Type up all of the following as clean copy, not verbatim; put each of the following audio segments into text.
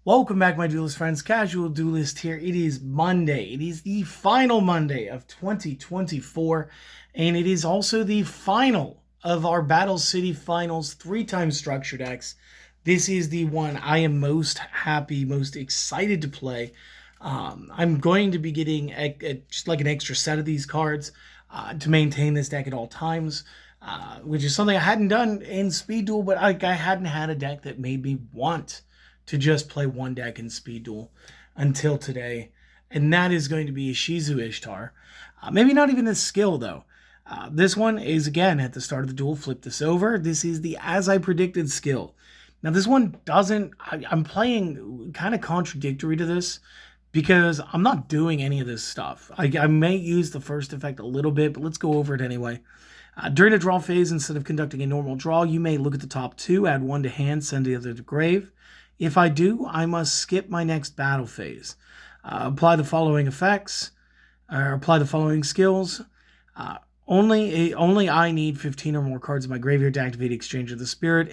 Welcome back, my duelist friends. Casual Duelist here. It is Monday. It is the final Monday of 2024, and it is also the final of our Battle City Finals 3-time structure decks. This is the one I am most happy, most excited to play. I'm going to be getting just like an extra set of these cards to maintain this deck at all times, which is something I hadn't done in Speed Duel, but I hadn't had a deck that made me want to just play one deck in Speed Duel until today, and that is going to be Ishizu Ishtar. Maybe not even this skill, though. This one is, again, at the start of the duel, flip this over. This is the As I Predicted skill. Now, this one doesn't... I'm playing kind of contradictory to this because I'm not doing any of this stuff. I may use the first effect a little bit, but let's go over it anyway. During a draw phase, instead of conducting a normal draw, you may look at the top two, add one to hand, send the other to grave. If I do, I must skip my next battle phase. Apply the following effects, or apply the following skills. Only I need 15 or more cards in my graveyard to activate Exchange of the Spirit,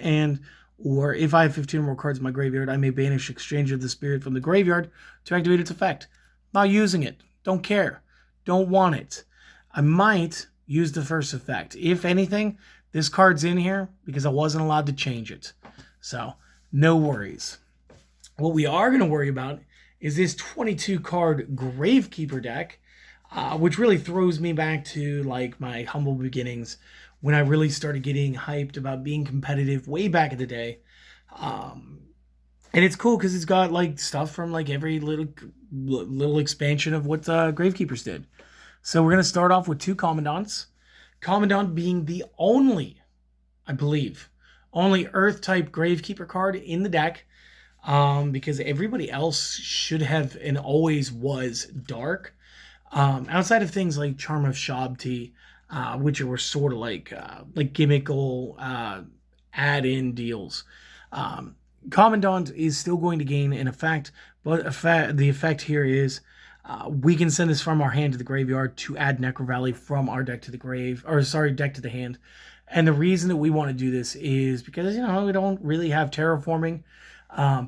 or if I have 15 or more cards in my graveyard, I may banish Exchange of the Spirit from the graveyard to activate its effect. Not using it. Don't care. Don't want it. I might use the first effect. If anything, this card's in here because I wasn't allowed to change it. So, no worries. What we are going to worry about is this 22-card Gravekeeper deck, which really throws me back to like my humble beginnings when I really started getting hyped about being competitive way back in the day. And it's cool because it's got like stuff from like every little expansion of what Gravekeepers did. So we're going to start off with two Commandants. Commandant being the only, I believe, only Earth-type Gravekeeper card in the deck, because everybody else should have and always was dark. Outside of things like Charm of Shabti, which were sort of like gimmickal add-in deals. Commandant is still going to gain an effect, but the effect here is we can send this from our hand to the graveyard to add Necro Valley from our deck to the deck to the hand. And the reason that we want to do this is because, we don't really have terraforming.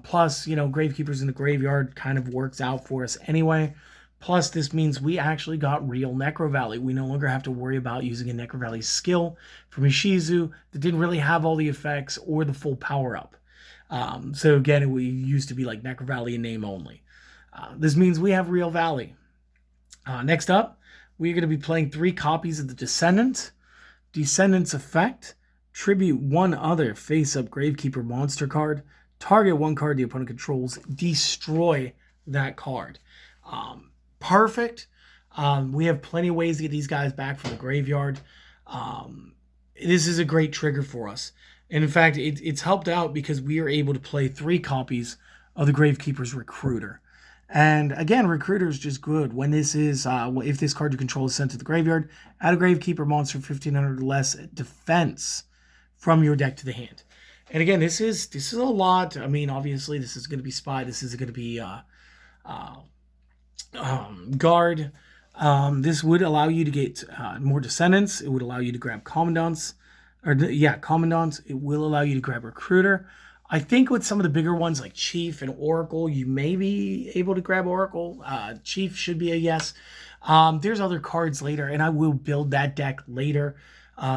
Plus, Gravekeepers in the graveyard kind of works out for us anyway. Plus, this means we actually got real Necro Valley. We no longer have to worry about using a Necro Valley skill from Ishizu that didn't really have all the effects or the full power-up. So again, it used to be like Necro Valley in name only. This means we have real Valley. Next up, we're going to be playing 3 copies of the Descendant. Descendant's effect, tribute one other face-up Gravekeeper monster card, target one card the opponent controls, destroy that card. Perfect. We have plenty of ways to get these guys back from the graveyard. This is a great trigger for us. And in fact, it's helped out because we are able to play 3 copies of the Gravekeeper's Recruiter. And again, Recruiter is just good. When this is, if this card you control is sent to the graveyard, add a Gravekeeper monster 1500 or less defense from your deck to the hand. And again, this is a lot. I mean, obviously, this is going to be Spy. This is going to be Guard. This would allow you to get more Descendants. It would allow you to grab Commandants. Commandants. It will allow you to grab Recruiter. I think with some of the bigger ones like Chief and Oracle, you may be able to grab Oracle. Chief should be a yes. There's other cards later, and I will build that deck later.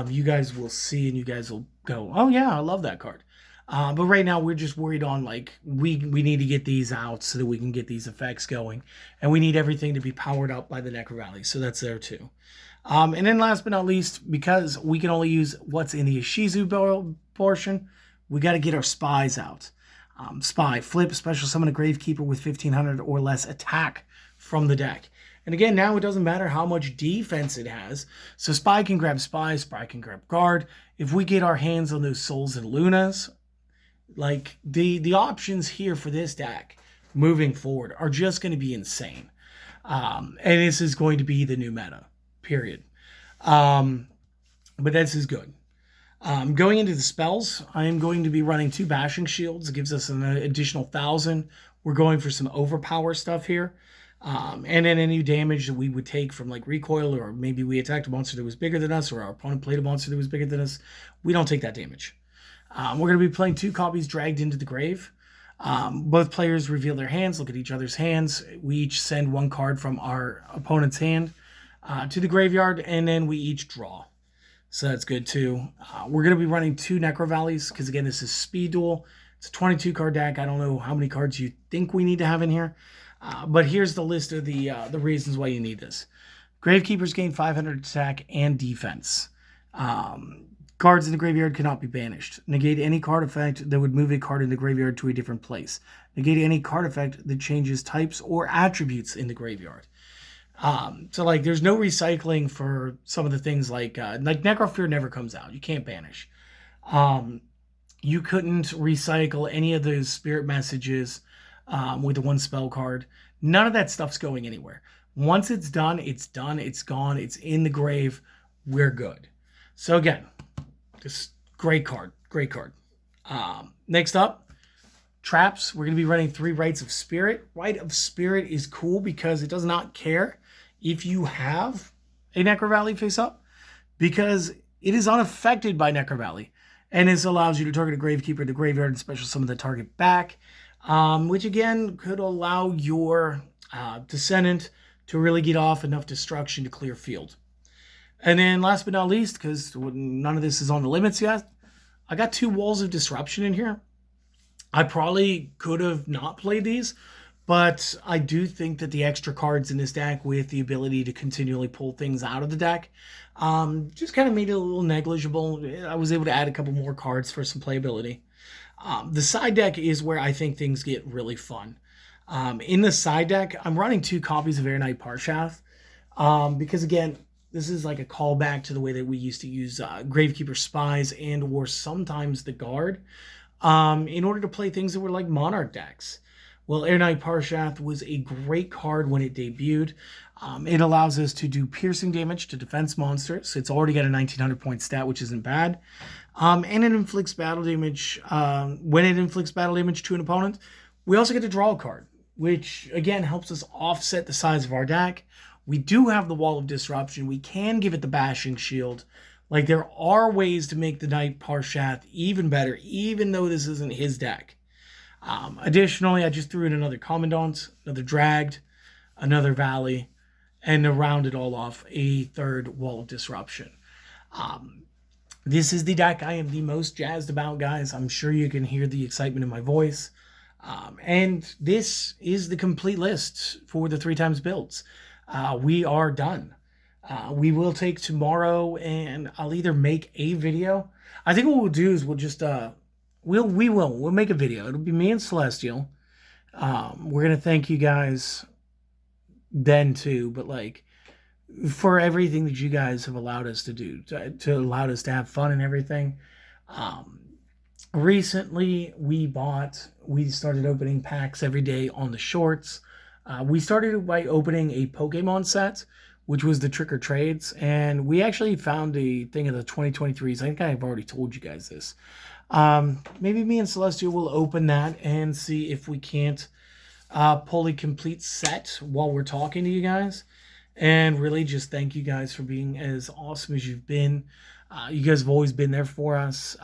You guys will see, and you guys will go, oh yeah, I love that card. But right now, we're just worried on, like, we need to get these out so that we can get these effects going. And we need everything to be powered up by the Necro Valley, so that's there too. And then last but not least, because we can only use what's in the Ishizu portion, we got to get our Spies out. Spy, flip, special summon a Gravekeeper with 1500 or less attack from the deck. And again, now it doesn't matter how much defense it has. So Spy can grab Spy, Spy can grab Guard. If we get our hands on those Souls and Lunas, like the options here for this deck moving forward are just going to be insane. And this is going to be the new meta, period. But this is good. Going into the spells, I am going to be running 2 Bashing Shields. It gives us an additional 1,000. We're going for some overpower stuff here. And then any damage that we would take from like recoil, or maybe we attacked a monster that was bigger than us, or our opponent played a monster that was bigger than us, we don't take that damage. We're going to be playing 2 copies Dragged into the Grave. Both players reveal their hands, look at each other's hands. We each send one card from our opponent's hand to the graveyard, and then we each draw. So that's good too. We're going to be running 2 Necro Valleys because, again, this is Speed Duel. It's a 22 card deck. I don't know how many cards you think we need to have in here, but here's the list of the reasons why you need this. Gravekeepers gain 500 attack and defense. Cards in the graveyard cannot be banished. Negate any card effect that would move a card in the graveyard to a different place. Negate any card effect that changes types or attributes in the graveyard. So like there's no recycling for some of the things like Necrofear never comes out. You can't banish. You couldn't recycle any of those spirit messages with the 1 spell card. None of that stuff's going anywhere. Once it's done, it's gone, it's in the grave, we're good. So again, just great card. Next up, traps. We're going to be running 3 Rites of Spirit. Rite of Spirit is cool because it does not care if you have a Necro Valley face up, because it is unaffected by Necro Valley. And this allows you to target a Gravekeeper in the graveyard and special summon the target back, which again could allow your Descendant to really get off enough destruction to clear field. And then last but not least, because none of this is on the limits yet, I got 2 Walls of Disruption in here. I probably could have not played these, but I do think that the extra cards in this deck with the ability to continually pull things out of the deck just kind of made it a little negligible. I was able to add a couple more cards for some playability. The side deck is where I think things get really fun. In the side deck, I'm running 2 copies of Air Knight Parshath because, again, this is like a callback to the way that we used to use Gravekeeper Spies and or sometimes the Guard in order to play things that were like Monarch decks. Well, Air Knight Parshath was a great card when it debuted. It allows us to do piercing damage to defense monsters. It's already got a 1900 point stat, which isn't bad. And it inflicts battle damage. When it inflicts battle damage to an opponent, we also get to draw a card, which again helps us offset the size of our deck. We do have the Wall of Disruption. We can give it the Bashing Shield. Like, there are ways to make the Knight Parshath even better, even though this isn't his deck. Additionally, I just threw in another Commandant, another Dragged, another Valley, and to round it all off, a 3rd Wall of Disruption. This is the deck I am the most jazzed about, guys. I'm sure you can hear the excitement in my voice. And this is the complete list for the 3x builds. We are done. We will take tomorrow and I'll either make a video. I think what we'll do is we'll just, we'll make a video. It'll be me and Celestial. We're going to thank you guys then too, but like for everything that you guys have allowed us to do, to allow us to have fun and everything. Recently we started opening packs every day on the shorts. We started by opening a Pokemon set, which was the Trick or Trades, and we actually found a thing of the 2023s. I think I've already told you guys this. Maybe me and Celestial will open that and see if we can't pull a complete set while we're talking to you guys. And really just thank you guys for being as awesome as you've been. You guys have always been there for us.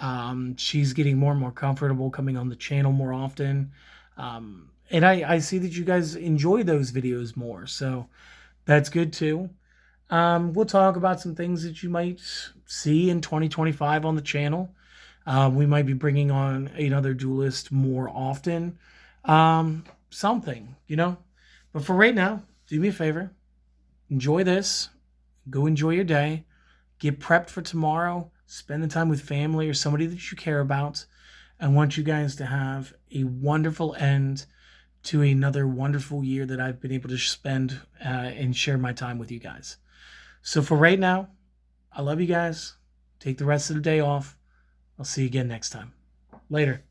She's getting more and more comfortable coming on the channel more often. And I see that you guys enjoy those videos more, so that's good too. We'll talk about some things that you might see in 2025 on the channel. We might be bringing on another duelist more often. Something, you know. But for right now, do me a favor. Enjoy this. Go enjoy your day. Get prepped for tomorrow. Spend the time with family or somebody that you care about. I want you guys to have a wonderful end to another wonderful year that I've been able to spend and share my time with you guys. So for right now, I love you guys. Take the rest of the day off. I'll see you again next time. Later.